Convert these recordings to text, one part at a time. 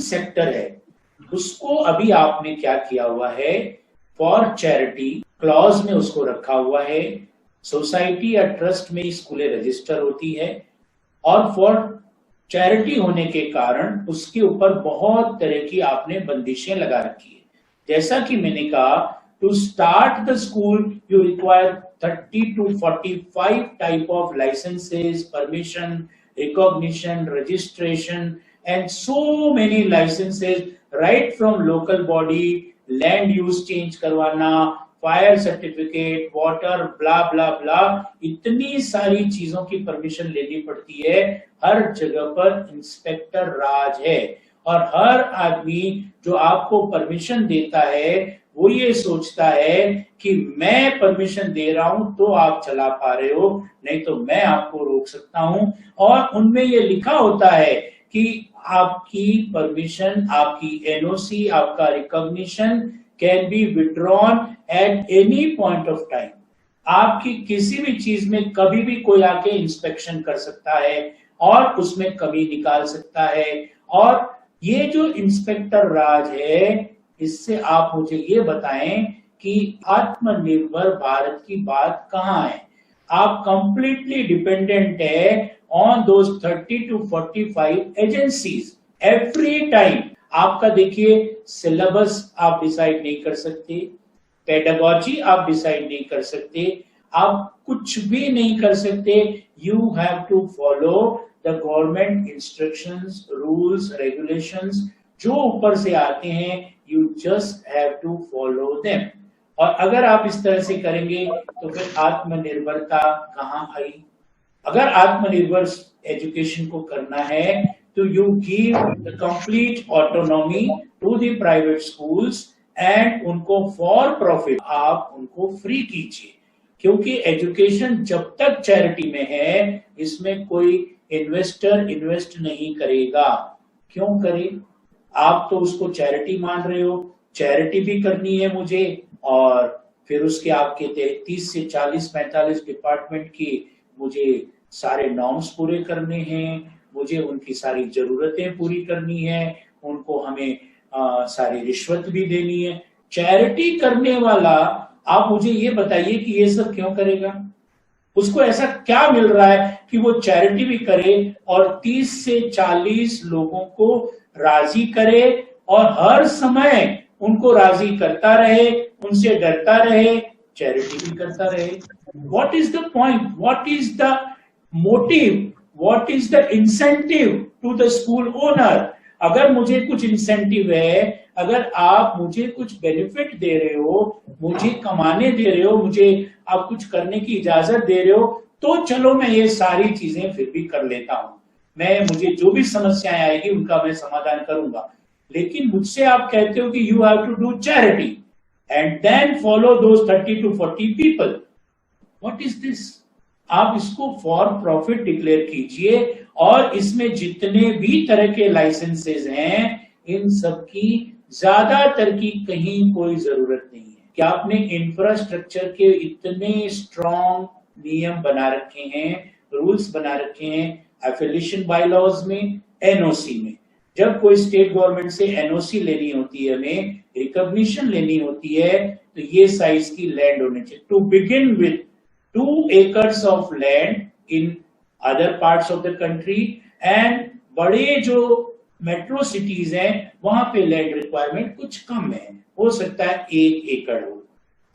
Sector है उसको अभी आपने क्या किया हुआ है, फॉर चैरिटी क्लॉज में उसको रखा हुआ है। सोसाइटी या ट्रस्ट में स्कूलें रजिस्टर होती है और फॉर चैरिटी होने के कारण उसके ऊपर बहुत तरह की आपने बंदिशें लगा रखी है। जैसा कि मैंने कहा, to start the school you require 30 to 45 type of licences, permission, recognition, registration and so many licenses, right from local body, land use change करवाना, फायर सर्टिफिकेट, वाटर, ब्ला ब्ला ब्ला, इतनी सारी चीजों की परमिशन लेनी पड़ती है। हर जगह पर इंस्पेक्टर राज है और हर आदमी जो आपको परमिशन देता है वो ये सोचता है कि मैं परमिशन दे रहा हूं तो आप चला पा रहे हो, नहीं तो मैं आपको रोक सकता हूं। और उनमें ये लिखा होता है कि आपकी परमिशन, आपकी एनओसी, आपका recognition can be withdrawn at any point of time. आपकी किसी भी चीज में कभी भी कोई आके इंस्पेक्शन कर सकता है और उसमें कमी निकाल सकता है। और ये जो इंस्पेक्टर राज है, इससे आप मुझे ये बताएं कि आत्मनिर्भर भारत की बात कहां है। आप कंप्लीटली डिपेंडेंट है on those 30 to 45 agencies every time। आपका देखिए सिलेबस आप डिसाइड नहीं कर सकते, पेडागोजी आप डिसाइड नहीं कर सकते, आप कुछ भी नहीं कर सकते। You have to follow the government instructions, rules, regulations जो ऊपर से आते हैं, you just have to follow them. और अगर आप इस तरह से करेंगे तो फिर आत्मनिर्भरता कहां आई। अगर आत्मनिर्भर एजुकेशन को करना है तो you give the complete autonomy to the private schools and उनको फॉर प्रॉफिट आप उनको फ्री कीजिए। क्योंकि एजुकेशन जब तक चैरिटी में है, इसमें कोई इन्वेस्टर इन्वेस्ट नहीं करेगा। क्यों करे? आप तो उसको चैरिटी मान रहे हो, चैरिटी भी करनी है मुझे, और फिर उसके आपके 33 से 40 45 डिपार्टमेंट की मुझे सारे नॉर्म्स पूरे करने हैं, मुझे उनकी सारी जरूरतें पूरी करनी है, उनको हमें सारी रिश्वत भी देनी है। चैरिटी करने वाला, आप मुझे ये बताइए कि ये सब क्यों करेगा? उसको ऐसा क्या मिल रहा है कि वो चैरिटी भी करे और 30 से 40 लोगों को राजी करे और हर समय उनको राजी करता रहे, उनसे डरता रहे, चैरिटी भी करता रहे। What is the point? What is the motive? What is the incentive to the school owner? अगर मुझे कुछ इंसेंटिव है, अगर आप मुझे कुछ बेनिफिट दे रहे हो, मुझे कमाने दे रहे हो, मुझे आप कुछ करने की इजाजत दे रहे हो, तो चलो मैं ये सारी चीजें फिर भी कर लेता हूं। मुझे जो भी समस्याएं आएगी उनका मैं समाधान करूंगा। लेकिन मुझसे आप कहते हो कि you have to do charity and then follow those 30 to 40 people. What is this? आप इसको फॉर प्रॉफिट डिक्लेयर कीजिए और इसमें जितने भी तरह के लाइसेंसेज हैं, इन सब की ज्यादातर की कहीं कोई जरूरत नहीं है। कि आपने इंफ्रास्ट्रक्चर के इतने स्ट्रॉन्ग नियम बना रखे हैं, रूल्स बना रखे हैं, एफिलिएशन बायलॉज में, एनओसी में। जब कोई स्टेट गवर्नमेंट से एनओसी लेनी होती है, हमें रिकॉग्निशन लेनी होती है, तो ये साइज की लैंड होनी चाहिए। To begin with 2 acres of land in other parts of the country, and बड़े जो मेट्रो सिटीज हैं वहां पे लैंड रिक्वायरमेंट कुछ कम है, हो सकता है 1 एकड़ हो।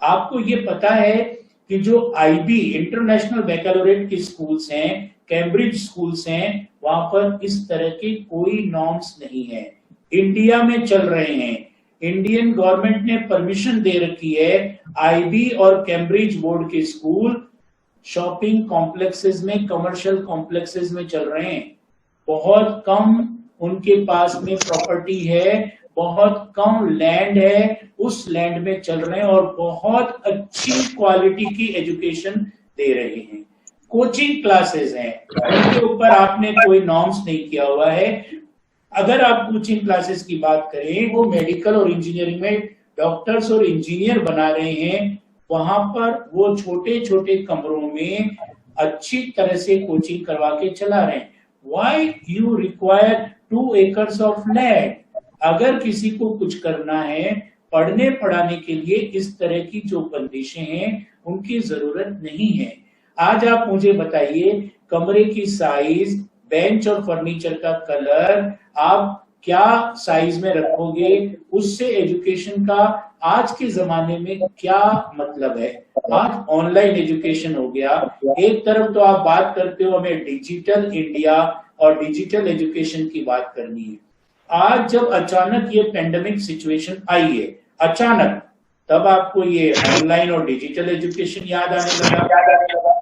आपको ये पता है कि जो आईबी इंटरनेशनल बैकलॉरेट की स्कूल्स हैं, कैम्ब्रिज स्कूल्स हैं, वहां पर इस तरह के कोई नॉर्म्स नहीं है। इंडिया में चल रहे हैं, इंडियन गवर्नमेंट ने परमिशन दे रखी है, आईबी और कैम्ब्रिज बोर्ड के स्कूल शॉपिंग कॉम्प्लेक्सेस में, कमर्शियल कॉम्प्लेक्सेस में चल रहे हैं। बहुत कम उनके पास में प्रॉपर्टी है, बहुत कम लैंड है, उस लैंड में चल रहे हैं और बहुत अच्छी क्वालिटी की एजुकेशन दे रहे हैं। कोचिंग क्लासेस हैं, उनके ऊपर आपने कोई नॉर्म्स नहीं किया हुआ है। अगर आप कोचिंग क्लासेस की बात करें, वो मेडिकल और इंजीनियरिंग में डॉक्टर्स और इंजीनियर बना रहे हैं, वहां पर वो छोटे छोटे कमरों में अच्छी तरह से कोचिंग करवा के चला रहे हैं। Why you require 2 acres of land? अगर किसी को कुछ करना है पढ़ने पढ़ाने के लिए, इस तरह की जो बंदिशें हैं उनकी जरूरत नहीं है। आज आप मुझे बताइए, कमरे की साइज, बेंच और फर्नीचर का कलर आप क्या साइज में रखोगे, उससे एजुकेशन का आज के जमाने में क्या मतलब है। आज ऑनलाइन एजुकेशन हो गया, एक तरफ तो आप बात करते हो हमें डिजिटल इंडिया और डिजिटल एजुकेशन की बात करनी है। आज जब अचानक ये पेंडेमिक सिचुएशन आई है, अचानक, तब आपको ये ऑनलाइन और डिजिटल एजुकेशन याद आने लगा।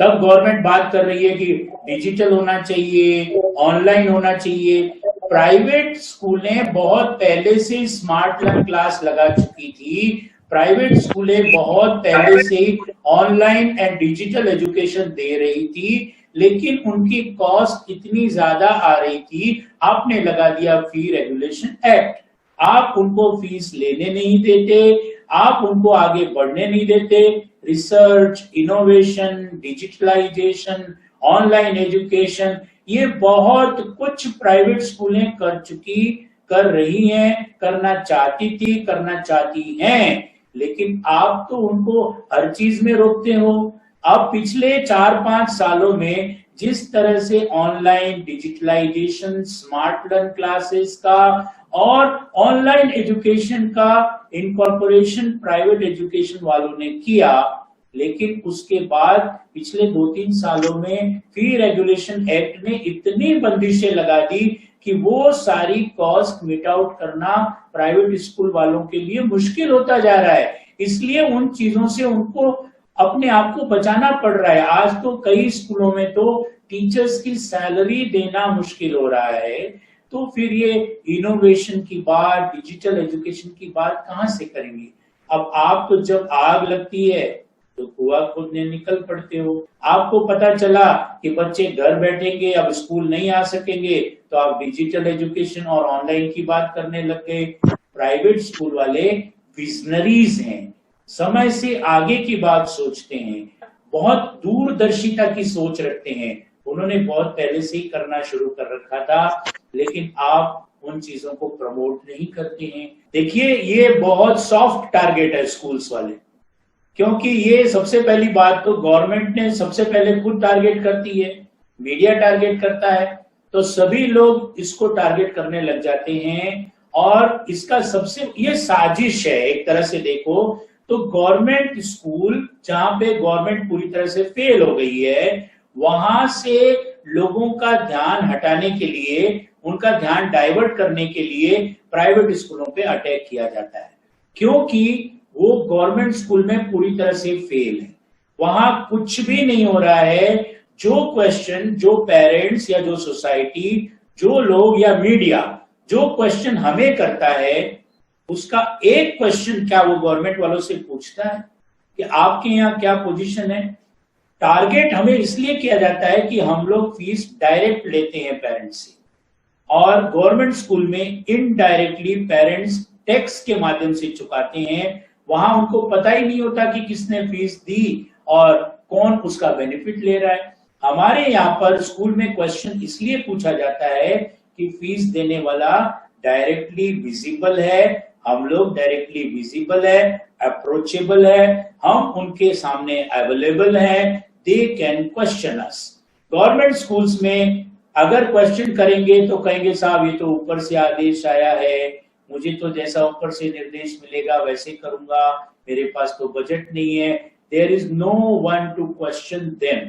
तब गवर्नमेंट बात कर रही है कि डिजिटल होना चाहिए, ऑनलाइन होना चाहिए। प्राइवेट स्कूलें बहुत पहले से स्मार्ट लर्न क्लास लगा चुकी थी, प्राइवेट स्कूलें बहुत पहले से ऑनलाइन एंड डिजिटल एजुकेशन दे रही थी, लेकिन उनकी कॉस्ट इतनी ज्यादा आ रही थी, आपने लगा दिया फी रेगुलेशन एक्ट। आप उनको फीस लेने नहीं देते, आप उनको आगे बढ़ने नहीं देते। Research, innovation, digitalisation, online education, ये बहुत कुछ प्राइवेट स्कूलें कर रही हैं, करना चाहती थी, करना चाहती हैं, लेकिन आप तो उनको हर चीज में रोकते हो। अब पिछले 4-5 सालों में जिस तरह से online digitalisation, smart learn classes का और ऑनलाइन एजुकेशन का इनकॉर्पोरेशन प्राइवेट एजुकेशन वालों ने किया, लेकिन उसके बाद पिछले 2-3 सालों में फी रेगुलेशन एक्ट ने इतनी बंदिशें लगा दी कि वो सारी कॉस्ट मिट आउट करना प्राइवेट स्कूल वालों के लिए मुश्किल होता जा रहा है। इसलिए उन चीजों से उनको अपने आप को बचाना पड़ रहा है। आज तो कई स्कूलों में तो टीचर्स की सैलरी देना मुश्किल हो रहा है, तो फिर ये इनोवेशन की बात, डिजिटल एजुकेशन की बात कहां से करेंगे। अब आप तो जब आग लगती है तो कुआं खोदने निकल पड़ते हो। आपको पता चला कि बच्चे घर बैठेंगे, अब स्कूल नहीं आ सकेंगे, तो आप डिजिटल एजुकेशन और ऑनलाइन की बात करने लग गए। प्राइवेट स्कूल वाले विजनरीज हैं, समय से आगे की बात सोचते हैं, बहुत दूरदर्शिता की सोच रखते हैं। उन्होंने बहुत पहले से ही करना शुरू कर रखा था, लेकिन आप उन चीजों को प्रमोट नहीं करते हैं। देखिए, ये बहुत सॉफ्ट टारगेट है स्कूल्स वाले, क्योंकि ये सबसे पहली बात तो गवर्नमेंट ने सबसे पहले खुद टारगेट करती है, मीडिया टारगेट करता है, तो सभी लोग इसको टारगेट करने लग जाते हैं। और इसका सबसे ये साजिश है एक तरह से देखो तो। गवर्नमेंट स्कूल जहां पे गवर्नमेंट पूरी तरह से फेल हो गई है, वहां से लोगों का ध्यान हटाने के लिए, उनका ध्यान डाइवर्ट करने के लिए प्राइवेट स्कूलों पे अटैक किया जाता है, क्योंकि वो गवर्नमेंट स्कूल में पूरी तरह से फेल है। वहां कुछ भी नहीं हो रहा है। जो क्वेश्चन, जो पेरेंट्स या जो सोसाइटी, जो लोग या मीडिया जो क्वेश्चन हमें करता है, उसका एक क्वेश्चन क्या वो गवर्नमेंट वालों से पूछता है कि आपके यहाँ क्या पोजीशन है। टारगेट हमें इसलिए किया जाता है कि हम लोग फीस डायरेक्ट लेते हैं पेरेंट्स से, और गवर्नमेंट स्कूल में इनडायरेक्टली पेरेंट्स टैक्स के माध्यम से चुकाते हैं। वहां उनको पता ही नहीं होता कि किसने फीस दी और कौन उसका बेनिफिट ले रहा है। हमारे यहाँ पर स्कूल में क्वेश्चन इसलिए पूछा जाता है कि फीस देने वाला डायरेक्टली विजिबल है, हम लोग डायरेक्टली विजिबल है, अप्रोचेबल है, हम उनके सामने अवेलेबल है, they can question us. Government schools में अगर क्वेश्चन करेंगे तो कहेंगे साहब ये तो ऊपर से आदेश आया है, मुझे तो जैसा ऊपर से निर्देश मिलेगा वैसे करूंगा, मेरे पास तो बजट नहीं है। There is no one to question them.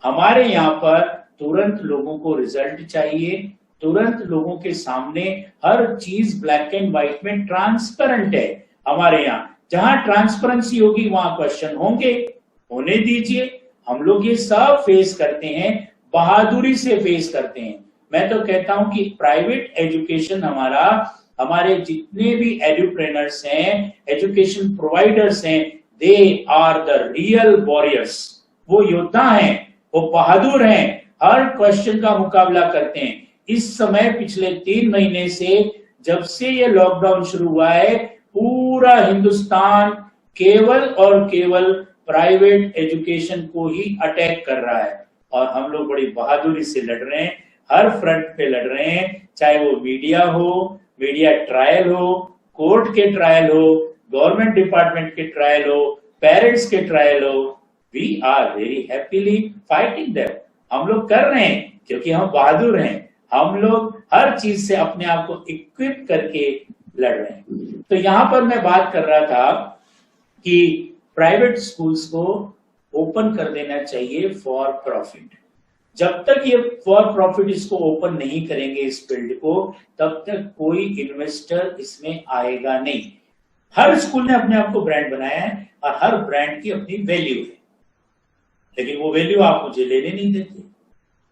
हमारे यहाँ पर तुरंत लोगों को रिजल्ट चाहिए, तुरंत लोगों के सामने हर चीज ब्लैक एंड व्हाइट में ट्रांसपेरेंट है। हमारे यहाँ जहां ट्रांसपेरेंसी होगी वहां क्वेश्चन होंगे, होने दीजिए। हम लोग ये सब फेस करते हैं, बहादुरी से फेस करते हैं। मैं तो कहता हूं कि प्राइवेट एजुकेशन हमारे जितने भी एडुप्रेनर्स हैं, एजुकेशन प्रोवाइडर्स हैं, they are the real warriors. वो योद्धा हैं, वो बहादुर हैं, हर क्वेश्चन का मुकाबला करते हैं। इस समय पिछले 3 महीने से जब से ये लॉकडाउन शुरू हुआ है, पूरा हिंदुस्तान केवल और केवल प्राइवेट एजुकेशन को ही अटैक कर रहा है, और हम लोग बड़ी बहादुरी से लड़ रहे हैं, हर फ्रंट पे लड़ रहे हैं। चाहे वो मीडिया हो, मीडिया ट्रायल हो, कोर्ट के ट्रायल हो, गवर्नमेंट डिपार्टमेंट के ट्रायल हो, पेरेंट्स के ट्रायल हो, we are very happily fighting that. हम लोग कर रहे हैं क्योंकि हम बहादुर हैं, हम लोग हर चीज से अपने आप को इक्विप करके लड़ रहे हैं। तो यहां पर मैं बात कर रहा था कि प्राइवेट स्कूल्स को ओपन कर देना चाहिए फॉर प्रॉफिट। जब तक ये फॉर प्रॉफिट इसको ओपन नहीं करेंगे इस फील्ड को, तब तक कोई इन्वेस्टर इसमें आएगा नहीं। हर स्कूल ने अपने आप को ब्रांड बनाया है और हर ब्रांड की अपनी वैल्यू है, लेकिन वो वैल्यू आप मुझे लेने नहीं देते।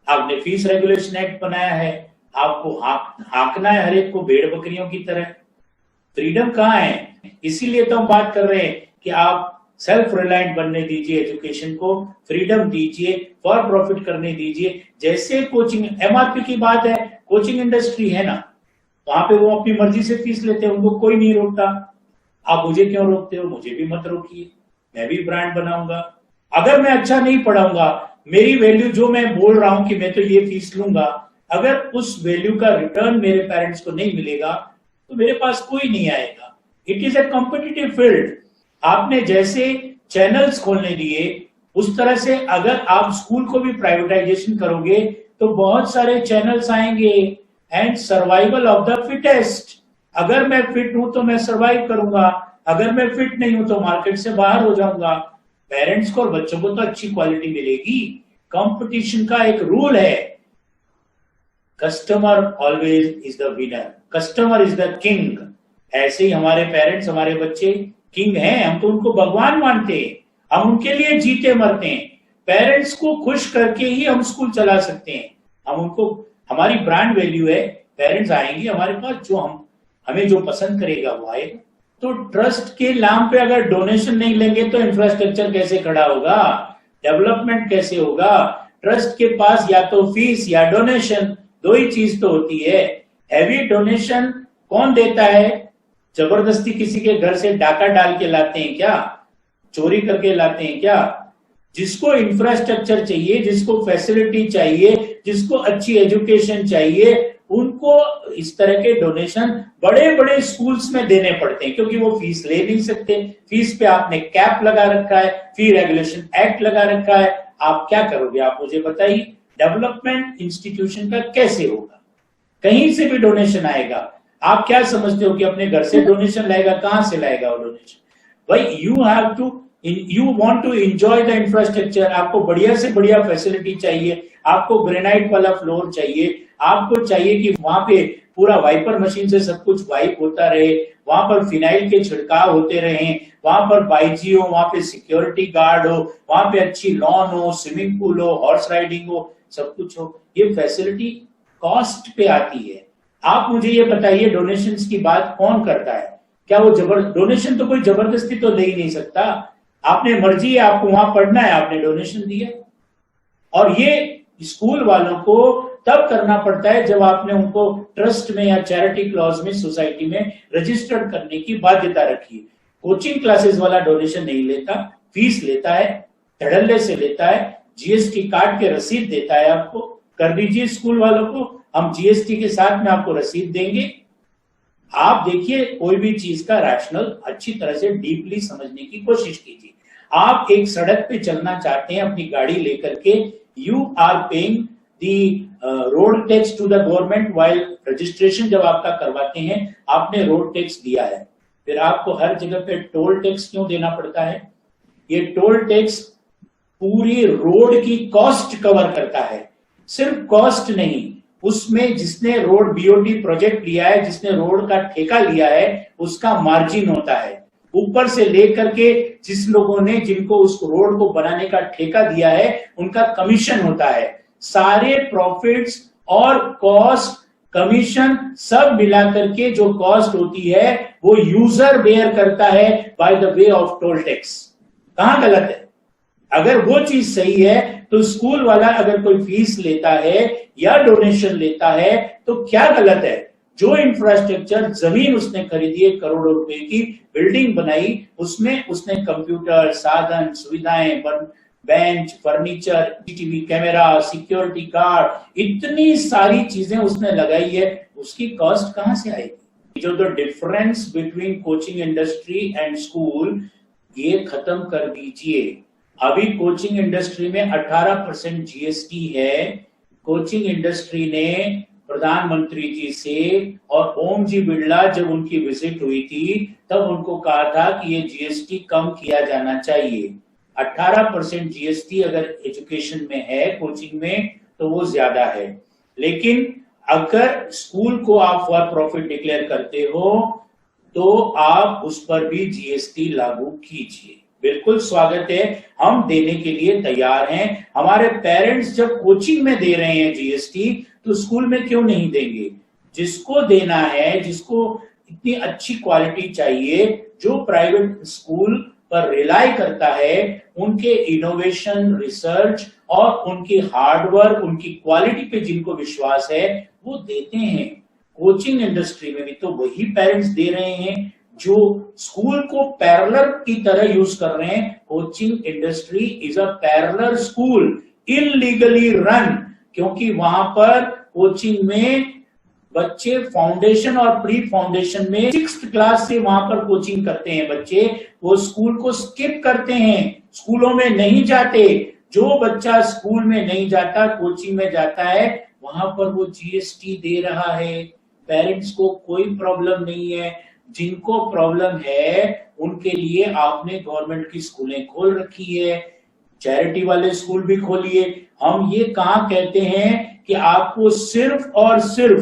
आपने फीस रेगुलेशन एक्ट बनाया है, आपको हांकना है हर एक को भेड़ बकरियों की तरह। फ्रीडम कहाँ है? इसीलिए तो हम बात कर रहे हैं कि आप सेल्फ रिलायंट बनने दीजिए, एजुकेशन को फ्रीडम दीजिए, फॉर प्रॉफिट करने दीजिए। जैसे कोचिंग एमआरपी की बात है, कोचिंग इंडस्ट्री है ना, वहां पे वो अपनी मर्जी से फीस लेते हैं, उनको कोई नहीं रोकता। आप मुझे क्यों रोकते हो? मुझे भी मत रोकिए, मैं भी ब्रांड बनाऊंगा। अगर मैं अच्छा नहीं पढ़ाऊंगा, मेरी वैल्यू जो मैं बोल रहा हूं कि मैं तो ये फीस लूंगा, अगर उस वैल्यू का रिटर्न मेरे पेरेंट्स को नहीं मिलेगा तो मेरे पास कोई नहीं आएगा। It is a competitive field. आपने जैसे चैनल्स खोलने दिए, उस तरह से अगर आप स्कूल को भी प्राइवेटाइजेशन करोगे तो बहुत सारे चैनल्स आएंगे। And survival of the fittest. अगर मैं फिट हूं तो मैं सर्वाइव करूंगा, अगर मैं फिट नहीं हूं तो मार्केट से बाहर हो जाऊंगा। पेरेंट्स को और बच्चों को तो अच्छी क्वालिटी मिलेगी। कंपटीशन का एक रूल है, customer always is the winner, customer is the king. ऐसे ही हमारे पेरेंट्स, हमारे बच्चे किंग हैं, हम तो उनको भगवान मानते हैं, हम उनके लिए जीते मरते हैं। पेरेंट्स को खुश करके ही हम स्कूल चला सकते हैं। हम उनको, हमारी ब्रांड वैल्यू है, पेरेंट्स आएंगे हमारे पास, जो हमें जो पसंद करेगा वो आएगा। तो ट्रस्ट के नाम पे अगर डोनेशन नहीं लेंगे तो इंफ्रास्ट्रक्चर कैसे खड़ा होगा, डेवलपमेंट कैसे होगा? ट्रस्ट के पास या तो फीस या डोनेशन, दो ही चीज तो होती है। हैवी डोनेशन कौन देता है? जबरदस्ती किसी के घर से डाका डाल के लाते हैं क्या? चोरी करके लाते हैं क्या? जिसको इंफ्रास्ट्रक्चर चाहिए, जिसको फैसिलिटी चाहिए, जिसको अच्छी एजुकेशन चाहिए, उनको इस तरह के डोनेशन बड़े बड़े स्कूल्स में देने पड़ते हैं, क्योंकि वो फीस ले नहीं सकते। फीस पे आपने कैप लगा रखा है, फी रेगुलेशन एक्ट लगा रखा है। आप क्या करोगे? आप मुझे बताइए, डेवलपमेंट इंस्टीट्यूशन का कैसे होगा? कहीं से भी डोनेशन आएगा? आप क्या समझते हो कि अपने घर से डोनेशन लाएगा? कहां से लाएगा वो डोनेशन? भाई you have to, you want to enjoy the infrastructure. आपको बढ़िया से बढ़िया फैसिलिटी चाहिए, आपको ग्रेनाइट वाला फ्लोर चाहिए, आपको चाहिए कि वहां पे पूरा वाइपर मशीन से सब कुछ वाइप होता रहे, वहां पर फिनाइल के छिड़काव होते रहे, वहां पर बाईजी हो, वहां पे सिक्योरिटी गार्ड हो, वहां पे अच्छी लॉन हो, स्विमिंग पूल हो, हॉर्स राइडिंग हो, सब कुछ हो। ये फैसिलिटी कॉस्ट पे आती है। आप मुझे ये बताइए, डोनेशंस की बात कौन करता है? क्या वो डोनेशन तो कोई जबरदस्ती तो ले ही नहीं सकता। आपने मर्जी है, आपको वहां पढ़ना है, आपने डोनेशन दिया। और ये स्कूल वालों को तब करना पड़ता है जब आपने उनको ट्रस्ट में या चैरिटी क्लॉज में, सोसाइटी में रजिस्टर्ड करने की बाध्यता रखी है। कोचिंग क्लासेस वाला डोनेशन नहीं लेता, फीस लेता है, धड़ल्ले से लेता है, जीएसटी कार्ड के रसीद देता है। आपको कर दीजिए स्कूल वालों को, हम जीएसटी के साथ में आपको रसीद देंगे। आप देखिए, कोई भी चीज का रैशनल अच्छी तरह से डीपली समझने की कोशिश कीजिए। आप एक सड़क पे चलना चाहते हैं अपनी गाड़ी लेकर के, you are paying the road tax to the government while registration जब आपका करवाते हैं, आपने रोड टैक्स दिया है, फिर आपको हर जगह पे टोल टैक्स क्यों देना पड़ता है? ये टोल टैक्स पूरी रोड की कॉस्ट कवर करता है, सिर्फ कॉस्ट नहीं, उसमें जिसने रोड बीओटी प्रोजेक्ट लिया है, जिसने रोड का ठेका लिया है, उसका मार्जिन होता है। ऊपर से लेकर के जिस लोगों ने, जिनको उस रोड को बनाने का ठेका दिया है, उनका कमीशन होता है। सारे प्रॉफिट्स और कॉस्ट, कमीशन सब मिलाकर के जो कॉस्ट होती है वो यूजर बेयर करता है by the way of toll tax. कहां गलत है? अगर वो चीज सही है तो स्कूल वाला अगर कोई फीस लेता है या डोनेशन लेता है तो क्या गलत है? जो इंफ्रास्ट्रक्चर, जमीन उसने खरीदी है, करोड़ों रुपए की बिल्डिंग बनाई, उसमें उसने कंप्यूटर, साधन, सुविधाएं, bench, furniture, TV camera, security guard, इतनी सारी चीजें उसने लगाई है, उसकी कॉस्ट कहां से आएगी? जो the difference between coaching industry and school, ये खत्म कर दीजिए। अभी कोचिंग इंडस्ट्री में 18% जीएसटी है। कोचिंग इंडस्ट्री ने प्रधानमंत्री जी से और ओम जी बिरला जब उनकी विजिट हुई थी तब उनको कहा था कि ये जीएसटी कम किया जाना चाहिए। 18% जीएसटी अगर एजुकेशन में है, कोचिंग में, तो वो ज्यादा है। लेकिन अगर स्कूल को आप फॉर प्रॉफिट डिक्लेयर करते हो तो आप उस पर भी जीएसटी लागू कीजिए। बिल्कुल स्वागत है, हम देने के लिए तैयार हैं। हमारे पेरेंट्स जब कोचिंग में दे रहे हैं जीएसटी, तो स्कूल में क्यों नहीं देंगे? जिसको देना है, जिसको इतनी अच्छी क्वालिटी चाहिए, जो प्राइवेट स्कूल पर रिलाई करता है, उनके इनोवेशन, रिसर्च और उनकी हार्डवर्क, उनकी क्वालिटी पे जिनको विश्वास है, वो देते हैं। कोचिंग इंडस्ट्री में भी तो वही पेरेंट्स दे रहे हैं जो स्कूल को पैरेलल की तरह यूज कर रहे हैं। Coaching industry is a parallel school, illegally run, क्योंकि वहां पर कोचिंग में बच्चे फाउंडेशन और प्री फाउंडेशन में 6th क्लास से वहां पर कोचिंग करते हैं बच्चे। वो स्कूल को स्किप करते हैं, स्कूलों में नहीं जाते। जो बच्चा स्कूल में नहीं जाता, कोचिंग में जाता है, वहां पर वो जीएसटी दे रहा है। पेरेंट्स को कोई प्रॉब्लम नहीं है। जिनको प्रॉब्लम है उनके लिए आपने गवर्नमेंट की स्कूलें खोल रखी है, चैरिटी वाले स्कूल भी खोलिए। हम ये कहाँ कहते हैं कि आपको सिर्फ और सिर्फ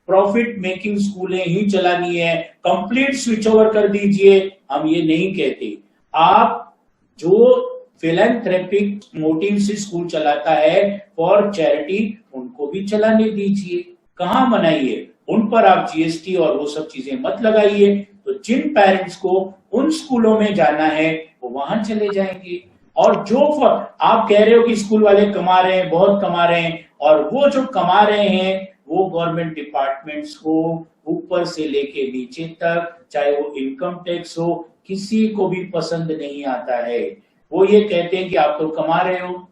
प्रॉफिट मेकिंग स्कूलें ही चलानी है, कंप्लीट स्विच ओवर कर दीजिए, हम ये नहीं कहते। आप जो फिलैंथ्रोपिक मोटिव से स्कूल चलाता है फॉर चैरिटी, उनको भी चलाने दीजिए, कहाँ मनाइए। उन पर आप जीएसटी और वो सब चीजें मत लगाइए। तो जिन पेरेंट्स को उन स्कूलों में जाना है वो वहां चले जाएंगे। और जो आप कह रहे हो कि स्कूल वाले कमा रहे हैं, बहुत कमा रहे हैं, और वो जो कमा रहे हैं वो गवर्नमेंट डिपार्टमेंट्स को ऊपर से लेके नीचे तक, चाहे वो इनकम टैक्स हो, किसी को भी पसंद नहीं आता है। वो ये कहते हैं कि आप तो कमा रहे हो,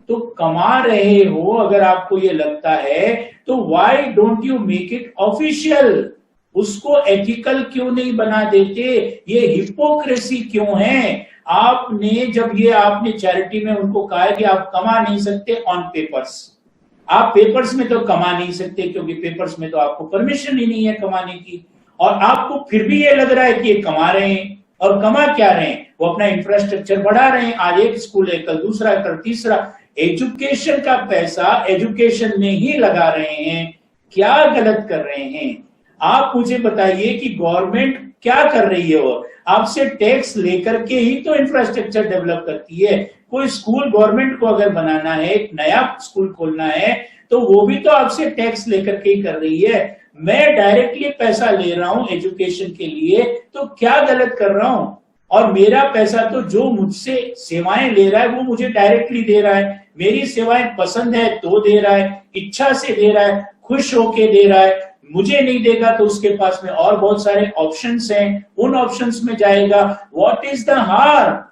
तो कमा रहे हो अगर आपको ये लगता है, तो why don't you make it official? उसको एथिकल क्यों नहीं बना देते? ये हिपोक्रेसी क्यों है? आपने जब ये आपने चैरिटी में उनको कहा है कि आप कमा नहीं सकते ऑन पेपर्स, आप पेपर्स में तो कमा नहीं सकते क्योंकि पेपर्स में तो आपको परमिशन ही नहीं है कमाने की, और आपको फिर भी ये लग रहा है कि ये कमा रहे हैं। और कमा क्या रहे हैं? वो अपना इंफ्रास्ट्रक्चर बढ़ा रहे हैं। आज एक स्कूल है, कल दूसरा, कल तीसरा। एजुकेशन का पैसा एजुकेशन में ही लगा रहे हैं। क्या गलत कर रहे हैं? आप मुझे बताइए कि गवर्नमेंट क्या कर रही है? वो आपसे टैक्स लेकर के ही तो इंफ्रास्ट्रक्चर डेवलप करती है। कोई स्कूल गवर्नमेंट को अगर बनाना है, एक नया स्कूल खोलना है, तो वो भी तो आपसे टैक्स लेकर के ही कर रही है। मैं डायरेक्टली पैसा ले रहा हूं एजुकेशन के लिए, तो क्या गलत कर रहा हूं? और मेरा पैसा तो जो मुझसे सेवाएं ले रहा है वो मुझे डायरेक्टली दे रहा है। मेरी सेवाएं पसंद है तो दे रहा है, इच्छा से दे रहा है, खुश होके दे रहा है। मुझे नहीं देगा तो उसके पास में और बहुत सारे ऑप्शंस हैं, उन ऑप्शंस में जाएगा। What is the harm?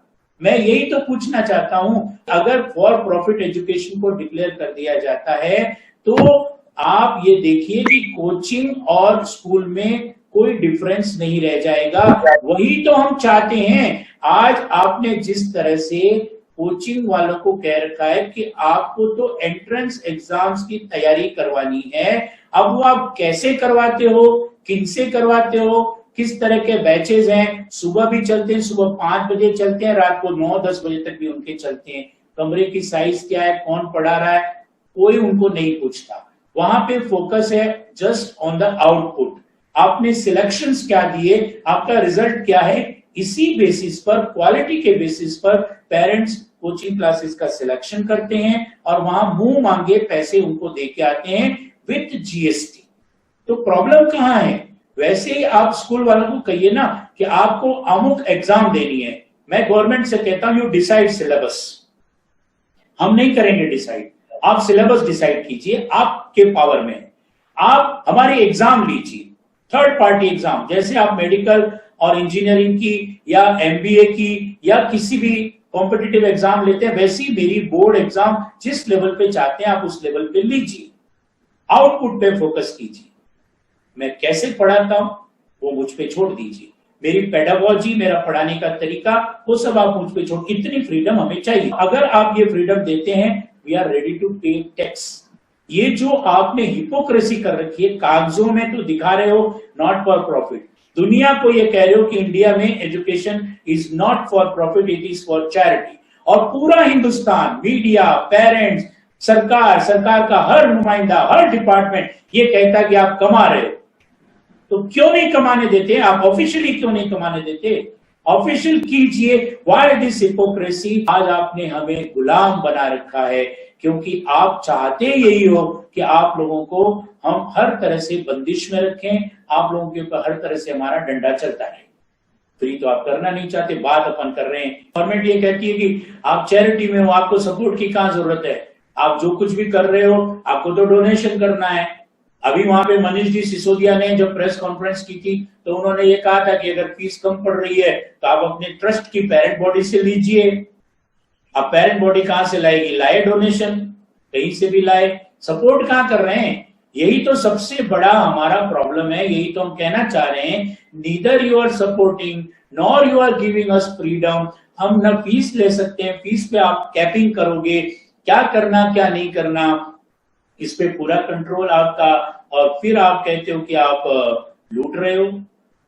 मैं यही तो पूछना चाहता हूं। अगर फॉर प्रॉफिट एजुकेशन को डिक्लेयर कर दिया जाता है तो आप ये देखिए कि कोचिंग और स्कूल में कोई डिफरेंस नहीं रह जाएगा। वही तो हम चाहते हैं। आज आपने जिस तरह से कोचिंग वालों को कह रखा है कि आपको तो एंट्रेंस एग्जाम्स की तैयारी करवानी है, अब वो आप कैसे करवाते हो, किनसे करवाते हो, किस तरह के बैचेज हैं? सुबह भी चलते हैं, सुबह 5 बजे चलते हैं, रात को 9-10 बजे तक भी उनके चलते हैं। कमरे की साइज क्या है, कौन पढ़ा रहा है, कोई उनको नहीं पूछता। वहां पे फोकस है जस्ट ऑन द आउटपुट। आपने सिलेक्शंस क्या दिए, आपका रिजल्ट क्या है, इसी बेसिस पर, क्वालिटी के बेसिस पर पेरेंट्स कोचिंग क्लासेस का सिलेक्शन करते हैं और वहां मुंह मांगे पैसे उनको दे के आते हैं विथ जीएसटी। तो प्रॉब्लम कहां है? वैसे ही आप स्कूल वालों को कहिए ना कि आपको अमुक एग्जाम देनी है। मैं गवर्नमेंट से कहता हूं यू डिसाइड सिलेबस। हम नहीं करेंगे डिसाइड, आप सिलेबस डिसाइड कीजिए, आपके पावर में। आप हमारी एग्जाम लीजिए, थर्ड पार्टी एग्जाम, जैसे आप मेडिकल और इंजीनियरिंग की या एमबीए की या किसी भी कॉम्पिटिटिव एग्जाम लेते हैं, वैसी मेरी बोर्ड एग्जाम जिस लेवल पे चाहते हैं आप उस लेवल पे लीजिए, आउटपुट पे फोकस कीजिए। मैं कैसे पढ़ाता हूं, वो मुझ पे छोड़ दीजिए। मेरी पेडागोजी, मेरा पढ़ाने का तरीका, वो सब आप मुझ पे छोड़, इतनी फ्रीडम हमें चाहिए। अगर आप ये फ्रीडम देते हैं, वी आर रेडी टू पे टैक्स। ये जो आपने हिपोक्रेसी कर रखी है, कागजों में तो दिखा रहे हो नॉट फॉर प्रॉफिट, दुनिया को ये कह रहे हो कि इंडिया में education is not for profit, it is for charity, और पूरा हिंदुस्तान, मीडिया, पेरेंट्स, सरकार, सरकार का हर नुमाइंदा, हर डिपार्टमेंट ये कहता है कि आप कमा रहे हो, तो क्यों नहीं कमाने देते? आप ऑफिशियली क्यों नहीं कमाने देते? ऑफिशियल कीजिए। Why this hypocrisy? आज आपने हमें गुलाम बना रखा है, क्योंकि आप चाहते यही हो कि आप लोगों को हम हर तरह से बंदिश में रखें, आप लोगों के ऊपर हर तरह से हमारा डंडा चलता रहे। फ्री तो आप करना नहीं चाहते, बात अपन कर रहे हैं। गवर्नमेंट ये कहती है कि आप चैरिटी में हो, आपको सपोर्ट की कहां जरूरत है, आप जो कुछ भी कर रहे हो आपको तो डोनेशन करना है। अभी वहां पे मनीष जी सिसोदिया ने जब प्रेस कॉन्फ्रेंस की थी तो उन्होंने ये कहा था कि अगर फीस कम पड़ रही है तो आप अपने ट्रस्ट की पेरेंट बॉडी से लीजिए। अब पेरेंट बॉडी कहां से लाएगी? लाए डोनेशन, कहीं से भी लाए, सपोर्ट कहां कर रहे हैं? यही तो सबसे बड़ा हमारा प्रॉब्लम है, यही तो हम कहना चाह रहे हैं। Neither you are supporting nor you are giving us freedom. हम ना फीस ले सकते हैं, फीस पे आप कैपिंग करोगे, क्या करना क्या नहीं करना इस पे पूरा कंट्रोल आपका, और फिर आप कहते हो कि आप लूट रहे हो।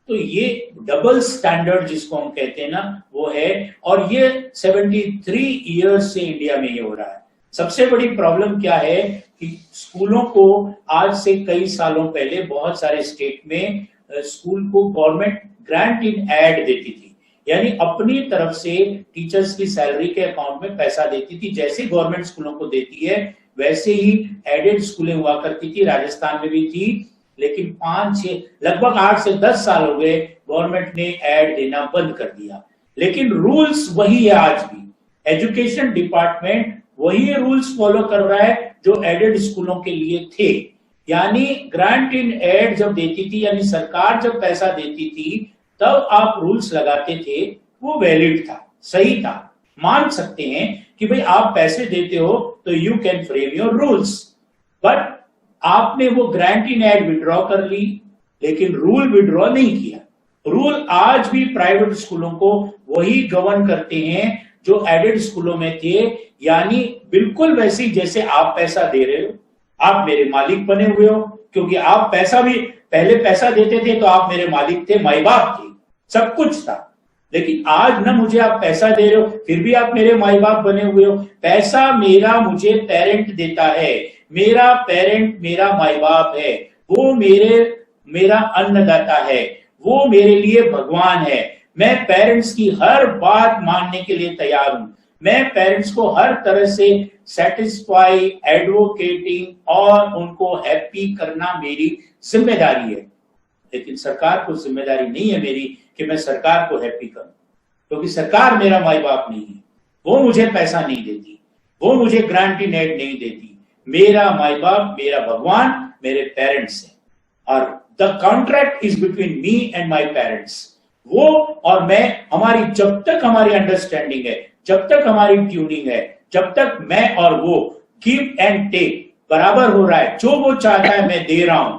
तो ये डबल स्टैंडर्ड जिसको हम कहते हैं ना, वो है। और ये 73 इयर्स से इंडिया में ये हो रहा है। सबसे बड़ी प्रॉब्लम क्या है कि स्कूलों को आज से कई सालों पहले बहुत सारे स्टेट में स्कूल को गवर्नमेंट ग्रांट इन एड देती थी, यानी अपनी तरफ से टीचर्स की सैलरी के अकाउंट में पैसा देती थी। जैसे गवर्नमेंट स्कूलों को देती है वैसे ही एडेड स्कूलें हुआ करती थी, राजस्थान में भी थी। लेकिन 5-6 लगभग 8 से 10 साल हो गए गवर्नमेंट ने एड देना बंद कर दिया, लेकिन रूल्स वही है आज भी। एजुकेशन डिपार्टमेंट वही रूल्स फॉलो कर रहा है जो एडेड स्कूलों के लिए थे। यानी ग्रांट इन एड जब देती थी, यानी सरकार जब पैसा देती थी तब आप रूल्स लगाते थे, वो वैलिड था, सही था, मान सकते हैं कि भाई आप पैसे देते हो तो you can frame your rules. But आपने वो ग्रांट इन एड विड्रॉ कर ली, लेकिन रूल विड्रॉ नहीं किया। रूल आज भी प्राइवेट स्कूलों को वही गवर्न करते हैं जो एडेड स्कूलों में थे, यानी बिल्कुल वैसे जैसे आप पैसा दे रहे हो, आप मेरे मालिक बने हुए हो, क्योंकि आप पैसा भी पहले पैसा देते थे तो आप मेरे मालिक थे, माई बाप थे, सब कुछ था। लेकिन आज ना मुझे आप पैसा दे रहे हो फिर भी आप मेरे माई बाप बने हुए हो। पैसा मेरा मुझे पेरेंट देता है, मेरा पेरेंट मेरा माई बाप है, वो मेरा अन्नदाता है, वो मेरे लिए भगवान है। मैं पेरेंट्स की हर बात मानने के लिए तैयार हूं। मैं पेरेंट्स को हर तरह से सेटिस्फाई, एडवोकेटिंग और उनको हैप्पी करना मेरी जिम्मेदारी है। लेकिन सरकार को जिम्मेदारी नहीं है मेरी कि मैं सरकार को हैप्पी करूं, क्योंकि सरकार मेरा माई बाप नहीं है, वो मुझे पैसा नहीं देती, वो मुझे ग्रांट इन एड नहीं देती। मेरा माई बाप, मेरा भगवान मेरे पेरेंट्स हैं, और the contract is between me and my parents. वो और मैं, हमारी जब तक हमारी अंडरस्टैंडिंग है, जब तक हमारी ट्यूनिंग है, जब तक मैं और वो गिव एंड टेक बराबर हो रहा है, जो वो चाहता है मैं दे रहा हूं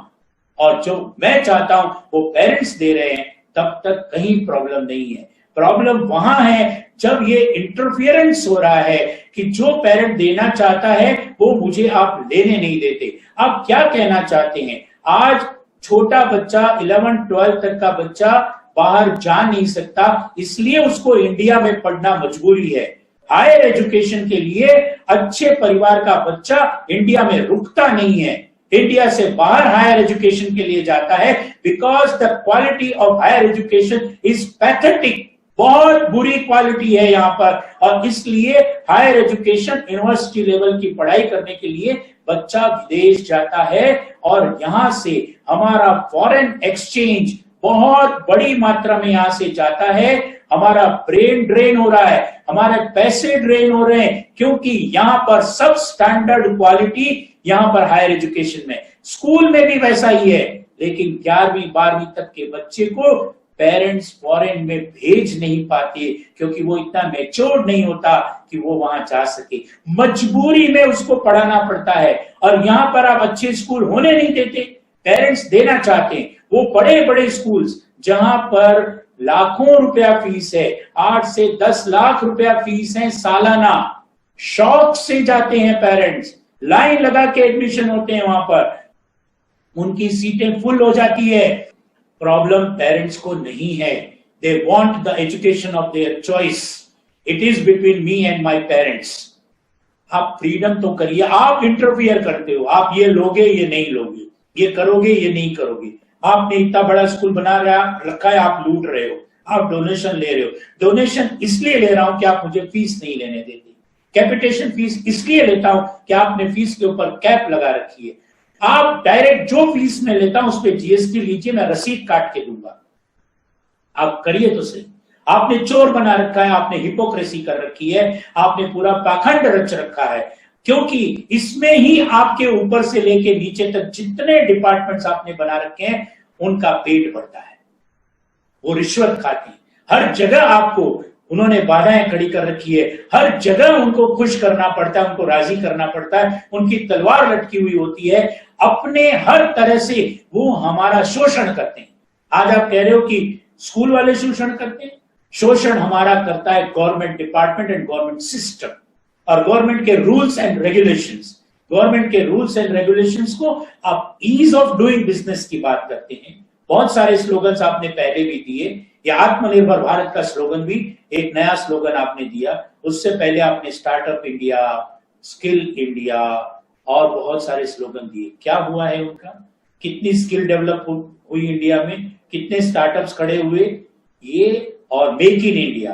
और जो मैं चाहता हूं वो पेरेंट्स दे रहे हैं, तब तक कहीं प्रॉब्लम नहीं है। प्रॉब्लम वहां है जब ये इंटरफियरेंस हो रहा है कि जो पेरेंट देना चाहता है वो मुझे आप लेने नहीं देते। आप क्या कहना चाहते हैं? आज छोटा बच्चा 11-12 तक का बच्चा बाहर जा नहीं सकता, इसलिए उसको इंडिया में पढ़ना मजबूरी है। हायर एजुकेशन के लिए अच्छे परिवार का बच्चा इंडिया में रुकता नहीं है, इंडिया से बाहर हायर एजुकेशन के लिए जाता है, because the quality of higher education is pathetic. बहुत बुरी क्वालिटी है यहाँ पर, और इसलिए हायर एजुकेशन यूनिवर्सिटी लेवल की पढ़ाई करने के लिए बच्चा विदेश जाता है, और यहां से हमारा फॉरेन एक्सचेंज बहुत बड़ी मात्रा में यहां से जाता है। हमारा ब्रेन ड्रेन हो रहा है, हमारे पैसे ड्रेन हो रहे हैं, क्योंकि यहां पर सब स्टैंडर्ड क्वालिटी यहां पर हायर एजुकेशन में, स्कूल में भी वैसा ही है। लेकिन 11वीं-12वीं तक के बच्चे को पेरेंट्स फॉरेन में भेज नहीं पाते, क्योंकि वो इतना मैच्योर्ड नहीं होता कि वो वहां जा सके। मजबूरी में उसको पढ़ाना पड़ता है, और यहां पर आप अच्छे स्कूल होने नहीं देते। पेरेंट्स देना चाहते हैं, वो बड़े बड़े स्कूल्स जहां पर लाखों रुपया फीस है, 8 से 10 लाख रुपया फीस है सालाना, शौक से जाते हैं पेरेंट्स, लाइन लगा के एडमिशन होते हैं वहां पर, उनकी सीटें फुल हो जाती है। प्रॉब्लम पेरेंट्स को नहीं है, they want the education of their choice, it is between me and my parents. आप फ्रीडम तो करिए, आप इंटरफियर करते हो, आप ये लोगे ये नहीं लोगे, ये करोगे ये नहीं करोगे। आपने इतना बड़ा स्कूल बना रखा है, आप लूट रहे हो, आप डोनेशन ले रहे हो। डोनेशन इसलिए ले रहा हूं कि आप मुझे फीस नहीं लेने देते, कैपिटेशन फीस इसलिए लेता हूं कि आपने फीस के ऊपर कैप लगा रखी है। आप डायरेक्ट जो फीस में लेता हूं उस पर जीएसटी लीजिए, मैं रसीद काट के दूंगा, आप करिए तो सही। आपने चोर बना रखा है, आपने हिपोक्रेसी कर रखी है, आपने पूरा पाखंड रच रखा है, क्योंकि इसमें ही आपके ऊपर से लेके नीचे तक जितने डिपार्टमेंट्स आपने बना रखे हैं उनका पेट भरता है, वो रिश्वत खाती, हर जगह आपको उन्होंने बाधाएं खड़ी कर रखी है, हर जगह उनको खुश करना पड़ता है, उनको राजी करना पड़ता है, उनकी तलवार लटकी हुई होती है, अपने हर तरह से वो हमारा शोषण करते हैं। आज आप कह रहे हो कि स्कूल वाले शोषण करते हैं, शोषण हमारा करता है government department and government system, और गवर्नमेंट के रूल्स एंड रेगुलेशंस। गवर्नमेंट के रूल्स एंड रेगुलेशंस को आप ईज ऑफ डूइंग बिजनेस की बात करते हैं, बहुत सारे स्लोगन्स आपने पहले भी दिए, ये आत्मनिर्भर भारत का स्लोगन भी एक नया स्लोगन आपने दिया, उससे पहले आपने स्टार्टअप इंडिया, स्किल इंडिया और बहुत सारे स्लोगन दिए। क्या हुआ है उनका, कितनी स्किल डेवलप हुई इंडिया में, कितने स्टार्टअप्स खड़े हुए, ये और मेक इन इंडिया,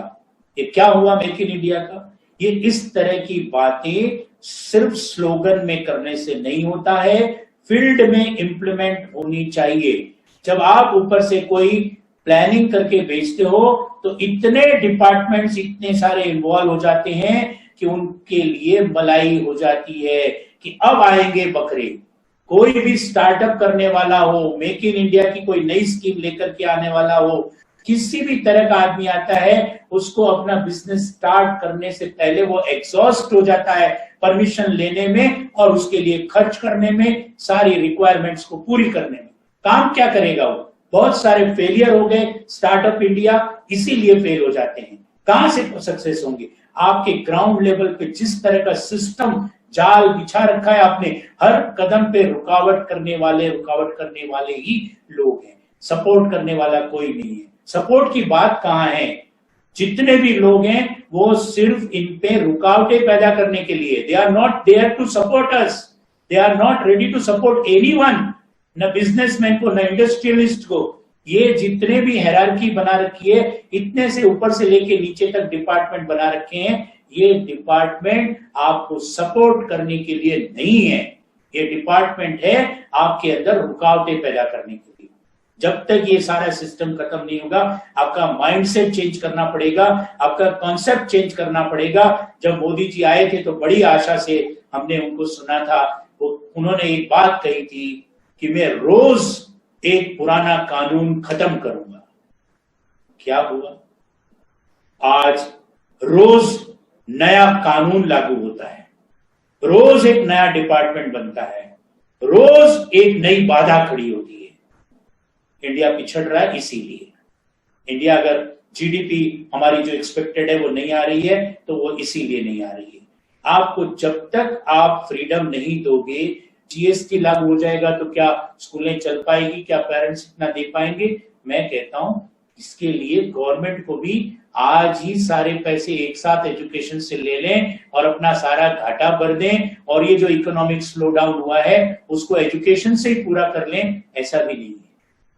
ये क्या हुआ मेक इन इंडिया का। ये इस तरह की बातें सिर्फ स्लोगन में करने से नहीं होता है, फील्ड में इंप्लीमेंट होनी चाहिए। जब आप ऊपर से कोई प्लानिंग करके भेजते हो तो इतने डिपार्टमेंट्स इतने सारे इन्वॉल्व हो जाते हैं कि उनके लिए मलाई हो जाती है कि अब आएंगे बकरे। कोई भी स्टार्टअप करने वाला हो, मेक इन इंडिया की कोई नई स्कीम लेकर के आने वाला हो, किसी भी तरह का आदमी आता है, उसको अपना बिजनेस स्टार्ट करने से पहले वो एग्जॉस्ट हो जाता है परमिशन लेने में और उसके लिए खर्च करने में, सारी रिक्वायरमेंट्स को पूरी करने में। काम क्या करेगा वो, बहुत सारे फेलियर हो गए स्टार्टअप इंडिया, इसीलिए फेल हो जाते हैं। कहां से सक्सेस होंगे, आपके ग्राउंड लेवल पे जिस तरह का सिस्टम जाल बिछा रखा है आपने, हर कदम पे रुकावट करने वाले ही लोग हैं, सपोर्ट करने वाला कोई नहीं है। सपोर्ट की बात कहां है, जितने भी लोग हैं वो सिर्फ इन पे रुकावटें पैदा करने के लिए, they are not there to support us, they are not ready to support anyone, न बिजनेसमैन को, न इंडस्ट्रियलिस्ट को। ये जितने भी हायरार्की बना रखी है, इतने से ऊपर से लेके नीचे तक डिपार्टमेंट बना रखे हैं, ये डिपार्टमेंट आपको सपोर्ट करने के लिए नहीं है, ये डिपार्टमेंट है आपके अंदर रुकावटें पैदा करने के लिए। जब तक ये सारा सिस्टम खत्म नहीं होगा, आपका माइंडसेट चेंज करना पड़ेगा, आपका कॉन्सेप्ट चेंज करना पड़ेगा। जब मोदी जी आए थे तो बड़ी आशा से हमने उनको सुना था, उन्होंने एक बात कही थी कि मैं रोज एक पुराना कानून खत्म करूंगा। क्या हुआ, आज रोज नया कानून लागू होता है, रोज एक नया डिपार्टमेंट बनता है, रोज एक नई बाधा खड़ी होती है। इंडिया पिछड़ रहा है इसीलिए। इंडिया अगर जीडीपी हमारी जो एक्सपेक्टेड है वो नहीं आ रही है तो वो इसीलिए नहीं आ रही है। आपको जब तक आप फ्रीडम नहीं दोगे, जीएसटी लागू हो जाएगा तो क्या स्कूलें चल पाएगी, क्या पेरेंट्स इतना दे पाएंगे? मैं कहता हूं इसके लिए गवर्नमेंट को भी आज ही सारे पैसे एक साथ एजुकेशन से ले लें और अपना सारा घाटा भर दें, और ये जो इकोनॉमिक स्लो डाउन हुआ है उसको एजुकेशन से ही पूरा कर लें, ऐसा भी नहीं है।